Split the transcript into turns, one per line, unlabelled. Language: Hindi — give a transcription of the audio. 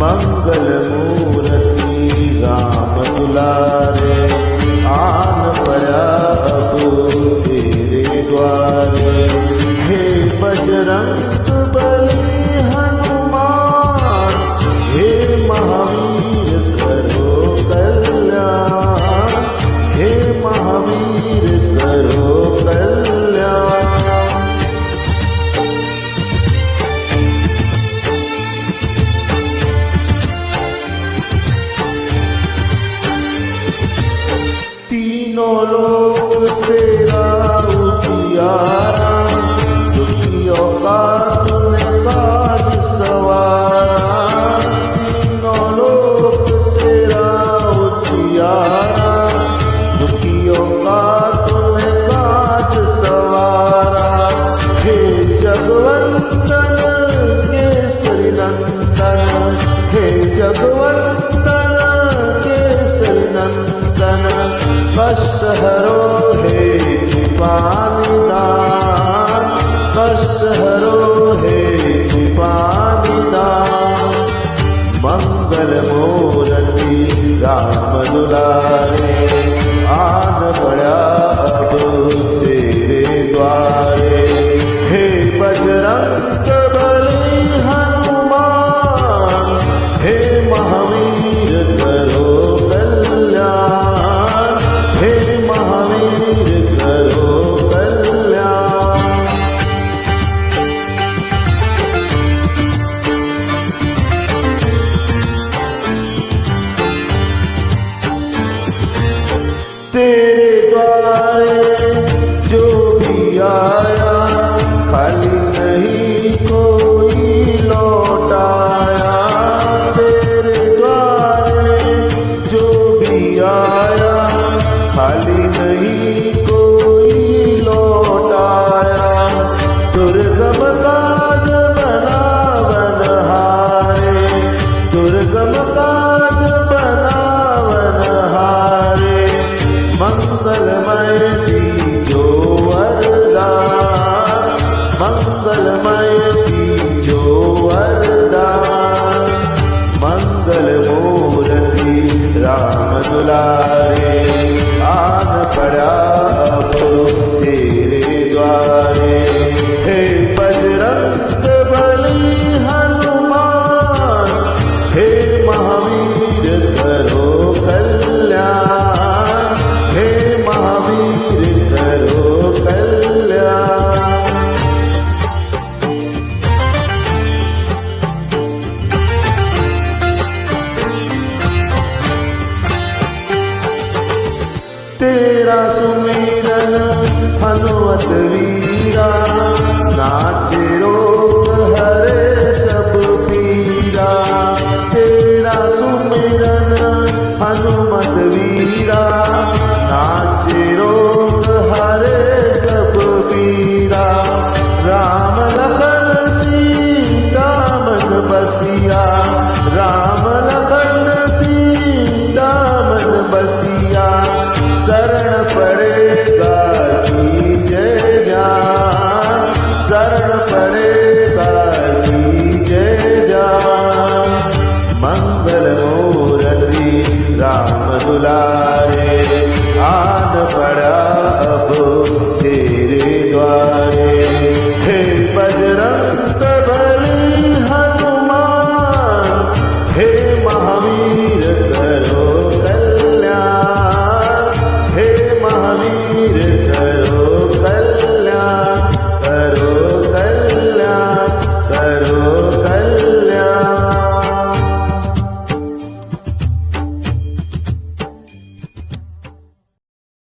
मंगल मूर्ति राम दुलारे, आन पड़ा अब तेरे द्वारे। हे बजरंग बली हनुमान, हे महावीर करो कल्याण, हे महावीर करो कल्याण। तीनों लोग तेरा उजियारा, दुखियों का तूने काज सवारा। तीनों लोग तेरा उजियारा, दुखियों का तूने काज सवारा। हे जगवंदन केसरी नंदन, हे जगवंदन केसरी नंदन। कष्ट हरो हे कृपानिदान, कष्ट हरो हे कृपानिदान। मंगल मूर्ति राम दुलारे, आन पड़ा अब तेरे द्वारे। हे बजरंग बली हनुमान, हे महावीर करो कल्याण, हे महावीर करो कल्याण। तेरे द्वारे जो भी आया, खाली नहीं कोई लौटाया। तेरे द्वारे जो भी आया, खाली नहीं कोई लौटाया। दुर्गम काज बनावन हारे, दुर्गम काज बनावन हारे। मंगलमय दीजो वरदान, मंगलमय दीजो वरदान। मंगल मूर्ति राम दुलारे, आन पड़ा अब तेरे द्वारे। हे बजरंग बली हनुमान, हे महावीर करो कल्याण, हे महावीर करो कल्याण। तेरा सुमिरन हनुमत वीरा, नाचे रोग हरे सब पीरा।